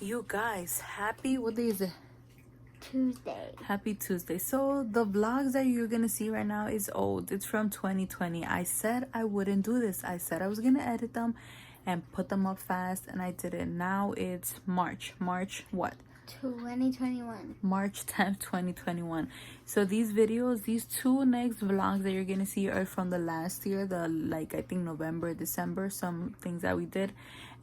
You guys, happy, what day is it? Tuesday. Happy Tuesday. So the vlogs that you're gonna see right now is old. It's from 2020. I said I wouldn't do this. I said I was gonna edit them and put them up fast, and I didn't. Now it's March what? 2021. March 10th, 2021. So these videos, these two next vlogs that you're gonna see are from the last year, I think November, December, some things that we did.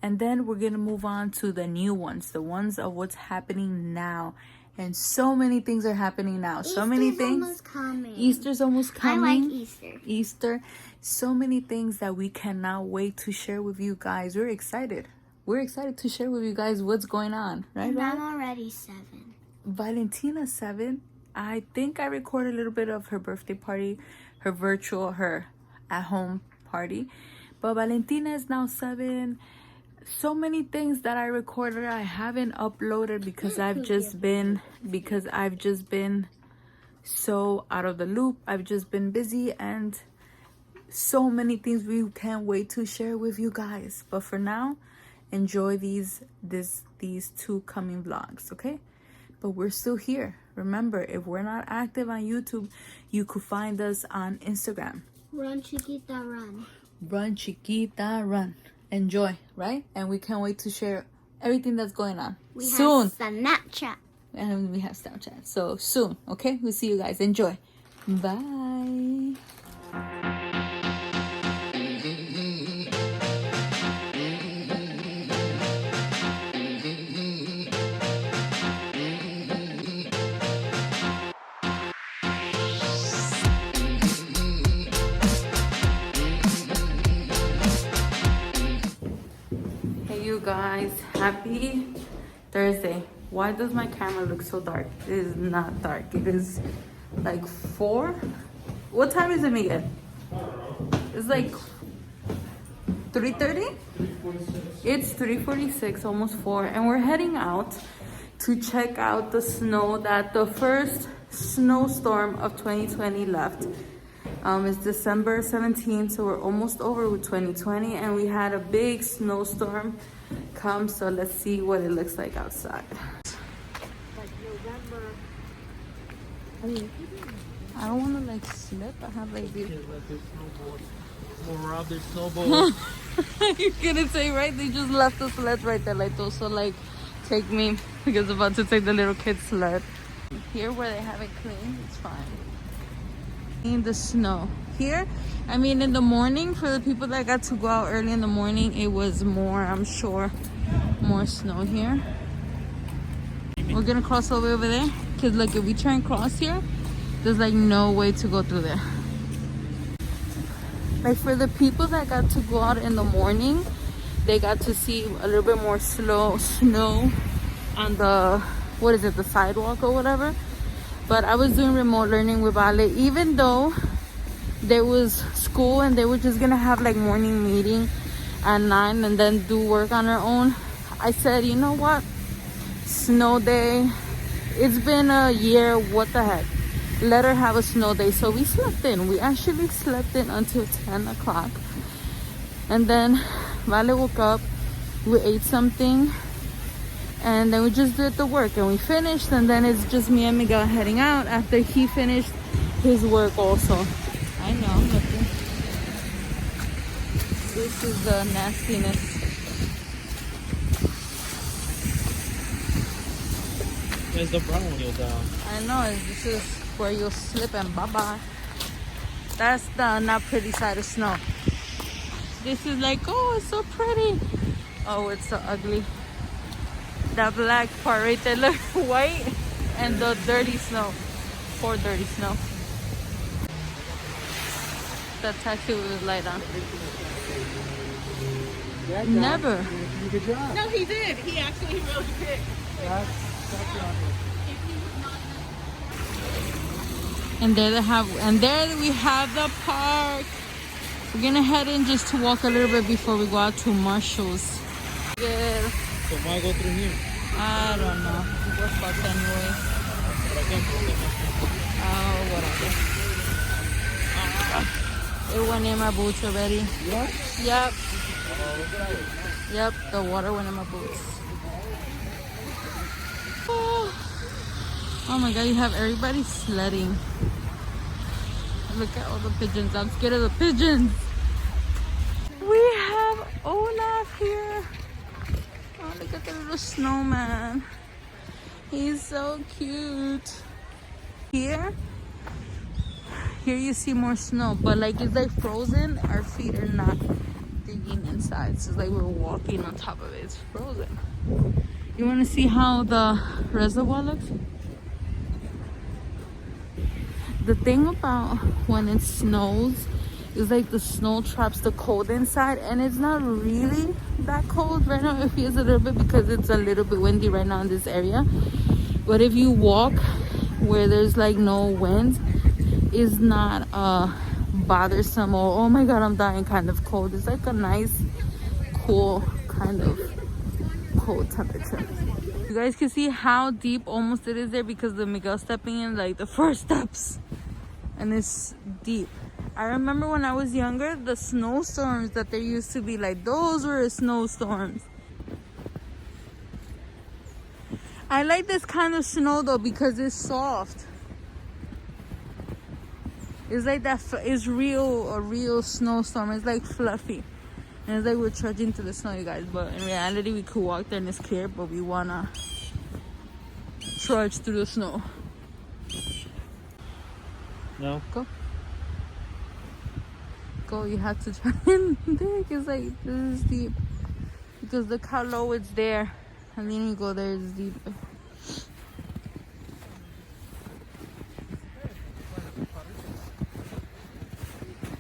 And then we're gonna move on to the new ones, the ones of what's happening now. And so many things are happening now. So many things. Almost coming. Easter's almost coming. I like Easter. Easter. So many things that we cannot wait to share with you guys. We're excited. We're excited to share with you guys what's going on, right? And I'm already 7. Valentina's 7. I think I recorded a little bit of her birthday party, her at-home party. But Valentina is now 7. So many things that I recorded I haven't uploaded because I've just been so out of the loop. I've just been busy, and so many things we can't wait to share with you guys. But for now, enjoy these two coming vlogs, okay? But we're still here. Remember, if we're not active on YouTube, you could find us on Instagram. Run, Chiquita, run. Run, Chiquita, run. Enjoy, right? And we can't wait to share everything that's going on soon. Have Snapchat. And we have Snapchat. So soon, okay? We'll see you guys. Enjoy. Bye. Guys, happy Thursday. Why does my camera look so dark? It is not dark. It is like 4. What time is it, Miguel? It's like 3:30. It's 3:46, almost 4, and we're heading out to check out the snow that the first snowstorm of 2020 left. It's December 17th, so we're almost over with 2020, and we had a big snowstorm come, so let's see what it looks like outside. Like November. I don't want to like slip. I have like these. More out their snowball. You're gonna say, right? They just left the sleds right there, like those. So like, take me because I'm about to take the little kid's sled. Here where they have it clean, it's fine. In the snow here, I mean, in the morning, for the people that got to go out early in the morning, it was more, I'm sure, more snow here. We're gonna cross all the way over there because like if we try and cross here, there's like no way to go through there. Like for the people that got to go out in the morning, they got to see a little bit more snow on the, what is it, the sidewalk or whatever. But I was doing remote learning with Ale, even though there was school and they were just gonna have like morning meeting at 9 and then do work on her own. I said, you know what, snow day, it's been a year, what the heck, let her have a snow day. So we slept in. We actually slept in until 10 o'clock, and then Vale woke up, we ate something, and then we just did the work and we finished, and then it's just me and Miguel heading out after he finished his work also. I know, nothing. This is the nastiness. There's the brown one you'll down. I know, this is where you'll slip and bye-bye. That's the not pretty side of snow. This is like, oh, it's so pretty. Oh, it's so ugly. That black part right there, look, white, and the dirty snow. Poor dirty snow. The taxi was light on. Yeah, Never. Good job. No, he did. He actually really did. And there we have the park. We're gonna head in just to walk a little bit before we go out to Marshall's. Yeah. So why go through here? I don't know. We're fucked anyway. Oh, whatever. It went in my boots already. Yep. Yep. Yep, the water went in my boots. Oh my god, you have everybody sledding. Look at all the pigeons. I'm scared of the pigeons. We have Olaf here. Oh, look at the little snowman. He's so cute. Here you see more snow, but like it's like frozen. Our feet are not digging inside. So it's like we're walking on top of it. It's frozen. You want to see how the reservoir looks? The thing about when it snows is like the snow traps the cold inside, and it's not really that cold right now. It feels a little bit because it's a little bit windy right now in this area. But if you walk where there's like no wind, it's not bothersome or oh my god I'm dying kind of cold. It's like a nice cool kind of cold temperature. You guys can see how deep almost it is there because the Miguel stepping in like the first steps, and it's deep. I remember when I was younger, the snowstorms that there used to be, like those were snowstorms. I like this kind of snow though because it's soft. It's like that. It's a real snowstorm. It's like fluffy, and it's like we're trudging through the snow, you guys. But in reality, we could walk there and it's clear, but we wanna trudge through the snow. No. Go. You have to try and dig. It's like this is deep because look how low it's there, and then you go there. It's deep.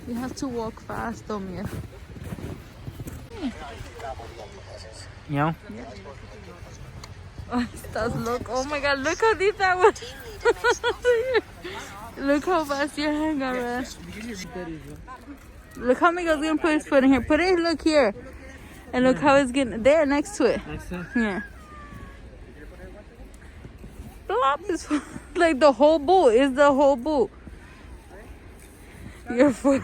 You have to walk fast, though, Mia. Yeah. Oh, it does look. Oh my god, look how deep that was. Look how fast your hand got red. Look how Miguel's gonna put his foot in here. Put it, look here. And look how it's getting there next to it. Next to it? Yeah. Plop is like the whole boot. Is the whole boot. Your foot.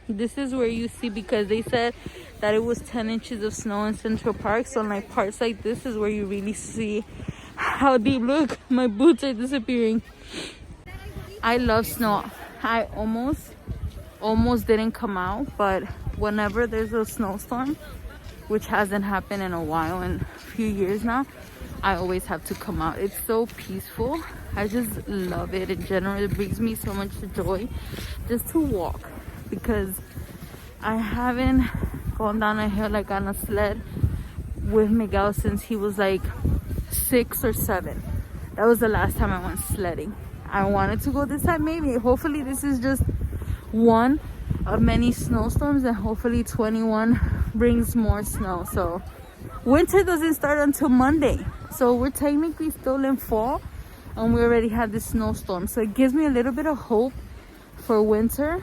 This is where you see, because they said that it was 10 inches of snow in Central Park. So like parts like this is where you really see how deep. Look, my boots are disappearing. I love snow. I almost didn't come out, but whenever there's a snowstorm, which hasn't happened in a while, in a few years now, I always have to come out. It's so peaceful. I just love it in general. It brings me so much joy just to walk, because I haven't gone down a hill like on a sled with Miguel since he was like 6 or 7. That was the last time I went sledding. I wanted to go this time, maybe. Hopefully this is just one of many snowstorms, and hopefully 21 brings more snow. So winter doesn't start until Monday, so we're technically still in fall, and we already had this snowstorm. So it gives me a little bit of hope for winter,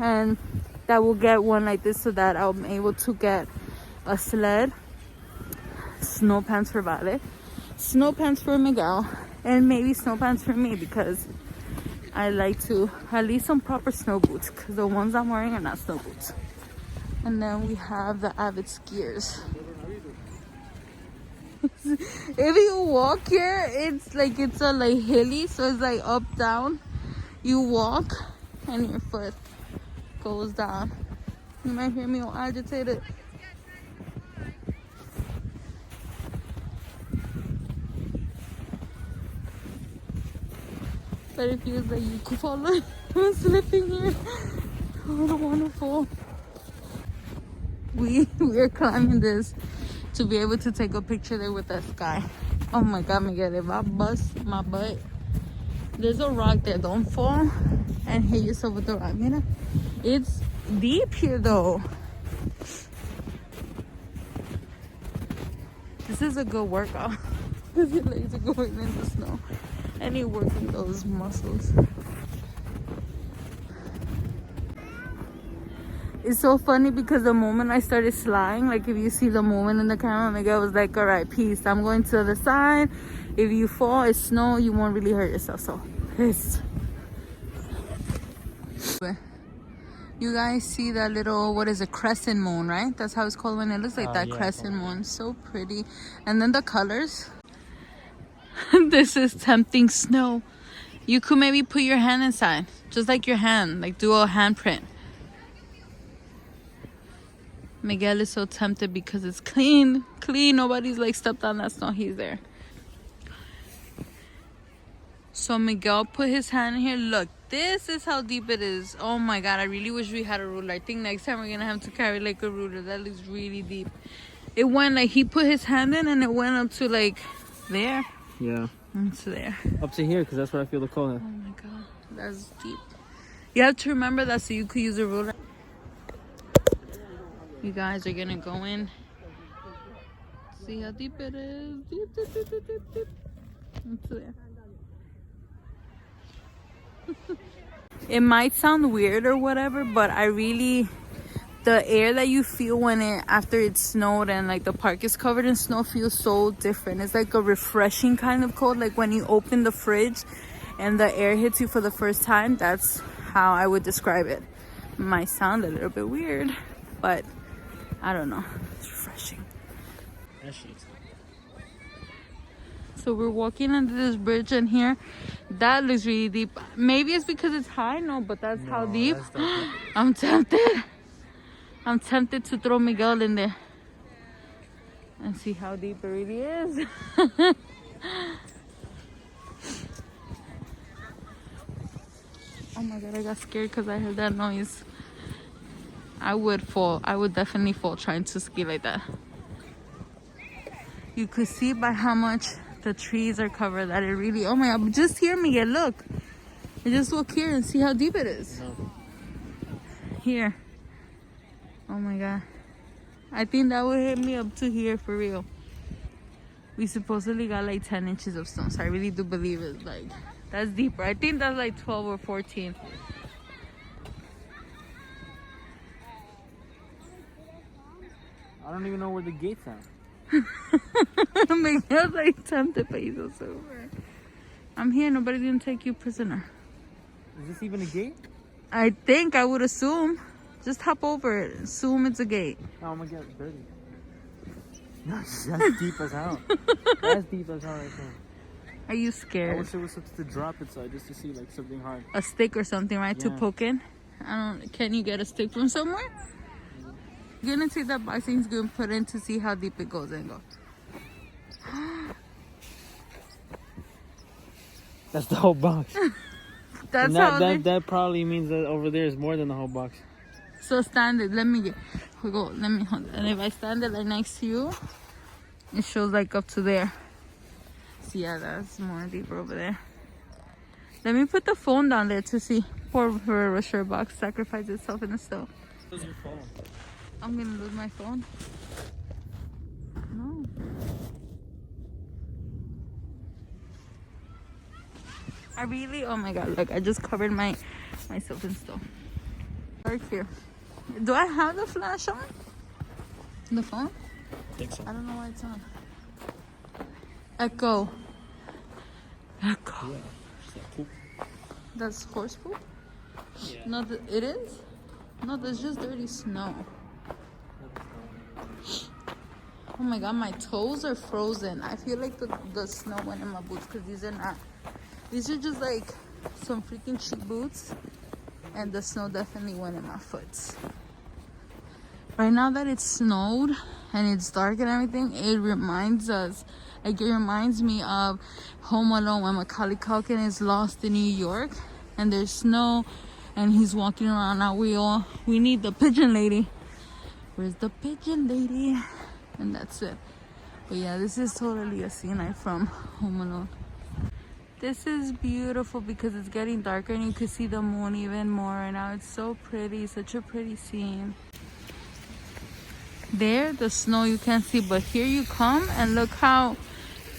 and that we'll get one like this, so that I'm able to get a sled, snow pants for Vale, snow pants for Miguel, and maybe snow pants for me, because I like to at least some proper snow boots, because the ones I'm wearing are not snow boots. And then we have the avid skiers. If you walk here, it's like it's a like hilly, so it's like up down. You walk and your foot goes down. You might hear me all agitated. But it feels like you could fall. I'm slipping here. Oh, wonderful. We are climbing this to be able to take a picture there with that sky. Oh my god, Miguel, if I bust my butt, there's a rock there. Don't fall and hit yourself with the rock. Mira, it's deep here though. This is a good workout because your legs are going in the snow and you're working those muscles. It's so funny because the moment I started sliding, like if you see the moment in the camera, Miguel was like, all right, peace, I'm going to the side. If you fall, it's snow, you won't really hurt yourself. So it's... You guys see that little, what is it, crescent moon, right? That's how it's called when it looks like that, yeah, crescent moon. So pretty. And then the colors. This is tempting snow. You could maybe put your hand inside. Just like your hand. Like do a handprint. Miguel is so tempted because it's clean. Clean. Nobody's like stepped on that snow. He's there. So Miguel put his hand in here. Look, this is how deep it is. Oh my God, I really wish we had a ruler. I think next time we're gonna have to carry like a ruler. That looks really deep. It went like he put his hand in and it went up to like there. Yeah. Into there. Up to here, because that's where I feel the cold. Oh my God, that's deep. You have to remember that so you could use a ruler. You guys are gonna go in. See how deep it is. Deep, deep, deep, deep, deep, deep. Into there. It might sound weird or whatever, but the air that you feel after it snowed and like the park is covered in snow feels so different. It's like a refreshing kind of cold, like when you open the fridge and the air hits you for the first time. That's how I would describe it. It might sound a little bit weird, but I don't know, it's refreshing. So we're walking under this bridge, and here that looks really deep. Maybe it's because it's high. No, but that's how deep. I'm tempted to throw Miguel in there and see how deep it really is. Oh my God, I got scared because I heard that noise. I would fall. I would definitely fall trying to ski like that. You could see by how much the trees are covered that it really, oh my God, just hear me, look. Just walk here and see how deep it is. No. Here. Oh my God. I think that would hit me up to here for real. We supposedly got like 10 inches of snow, so I really do believe it. Like, that's deeper. I think that's like 12 or 14. I don't even know where the gate's at. Miguel's like tempted, but he's so sober. I'm here. Nobody's gonna take you prisoner. Is this even a gate? I think, I would assume. Just hop over it. Assume it's a gate. Oh, I'm gonna get dirty. No, that's deep as hell. That's deep as hell right there. Are you I scared? wish it was something to drop inside just to see like something hard. A stick or something, right? To Yeah. poke in? Can you get a stick from somewhere? You're gonna take that box and he's gonna put in to see how deep it goes and go. That's the whole box. That's And how that probably means that over there is more than the whole box. So stand it. Let me hold on. And if I stand it like next to you, it shows like up to there. See, yeah, that's more deeper over there. Let me put the phone down there to see. Poor her shirt box sacrificed itself in the snow. Where's your phone? I'm gonna lose my phone. No. I really, oh my God, look, I just covered myself in snow. Right here. Do I have the flash on? The phone? I think so. I don't know why it's on. Echo. Echo. Yeah. Is that poop? That's horse poop? Yeah. No, it is? No, that's just dirty snow. Oh my God, my toes are frozen. I feel like the snow went in my boots because these are not. These are just like some freaking cheap boots. And the snow definitely went in my foot. Right now that it snowed and it's dark and everything, it reminds me of Home Alone when Macaulay Culkin is lost in New York and there's snow and he's walking around. Now we need the pigeon lady. Where's the pigeon lady? And that's it. But yeah, this is totally a scene from Home Alone. This is beautiful because it's getting darker and you can see the moon even more right now. It's so pretty, such a pretty scene. There, the snow you can't see, but here you come and look how,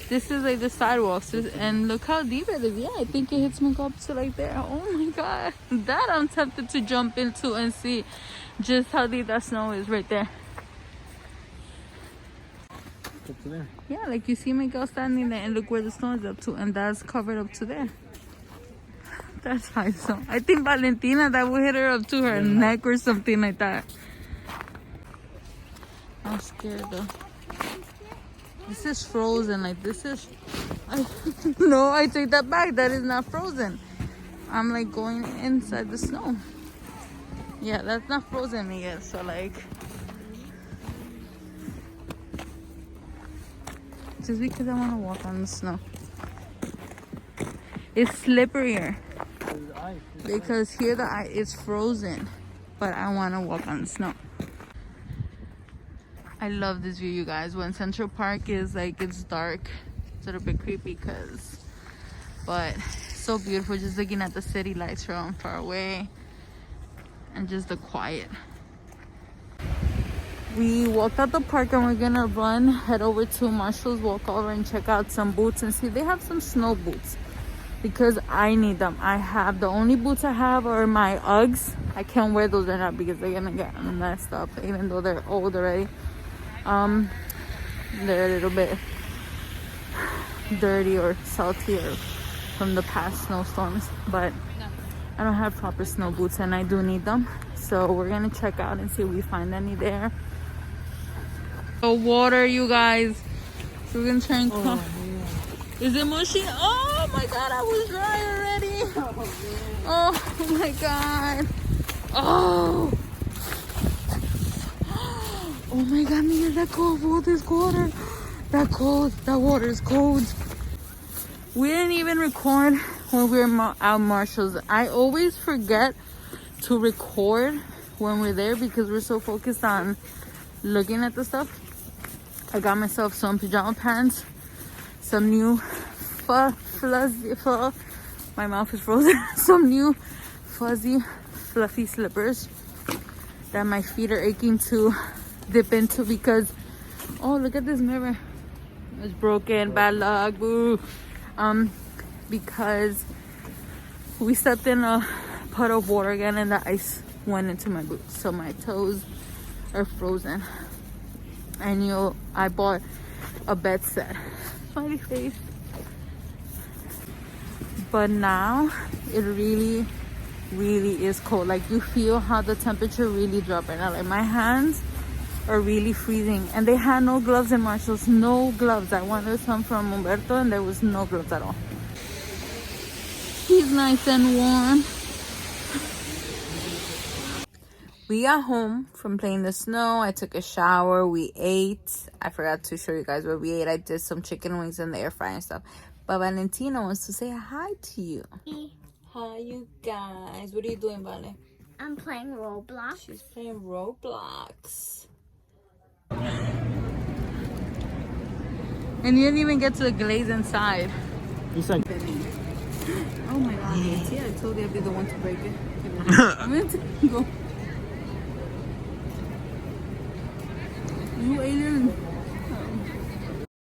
this is like the sidewalks and look how deep it is. Yeah, I think it hits me up to like there. Oh my God, that I'm tempted to jump into and see just how deep that snow is right there. Up to there. Yeah, like you see Miguel standing there and look where the snow is up to, and that's covered up to there. That's high snow. I think Valentina, that will hit her up to her neck or something like that. I'm scared though. This is frozen, like this is No, I take that back. That is not frozen. I'm like going inside the snow. Yeah, that's not frozen yet. So like, just because I want to walk on the snow. It's slipperier because here the ice is frozen, but I want to walk on the snow. I love this view, you guys. When Central Park is like, it's dark, it's a little bit creepy but it's so beautiful just looking at the city lights from far away and just the quiet. We walked out the park and we're gonna head over to Marshall's, walk over and check out some boots and see if they have some snow boots because I need them. The only boots I have are my Uggs. I can't wear those right now because they're gonna get messed up even though they're old already. They're a little bit dirty or salty or from the past snowstorms, but I don't have proper snow boots and I do need them, so we're gonna check out and see if we find any there. The water, you guys, so we're gonna try and come. Is it mushy? Oh my god, I was dry already. Oh my god. Oh my god, mira that cold water is colder. That water is cold. We didn't even record when we were out Marshall's. I always forget to record when we're there because we're so focused on looking at the stuff. I got myself some pajama pants, some new fuzzy, my mouth is frozen, some new fuzzy fluffy slippers that my feet are aching to dip into because, oh, look at this mirror. It's broken, bad luck, boo. Because we stepped in a puddle of water again and the ice went into my boots, so my toes are frozen. And I bought a bed set. Smiley face. But now it really is cold. Like, you feel how the temperature really dropped right now. Like, my hands are really freezing, and they had no gloves in Marshall's. No gloves. I wanted some from Umberto and there was no gloves at all. He's nice and warm. We got home from playing the snow. I took a shower. We ate. I forgot to show you guys what we ate. I did some chicken wings in the air fryer and stuff. But Valentina wants to say hi to you. Hi, you guys. What are you doing, Vale? I'm playing Roblox. She's playing Roblox. And you didn't even get to the glaze inside. He's like, oh my god, see, I told you I'd be the one to break it. I'm going to go. You alien.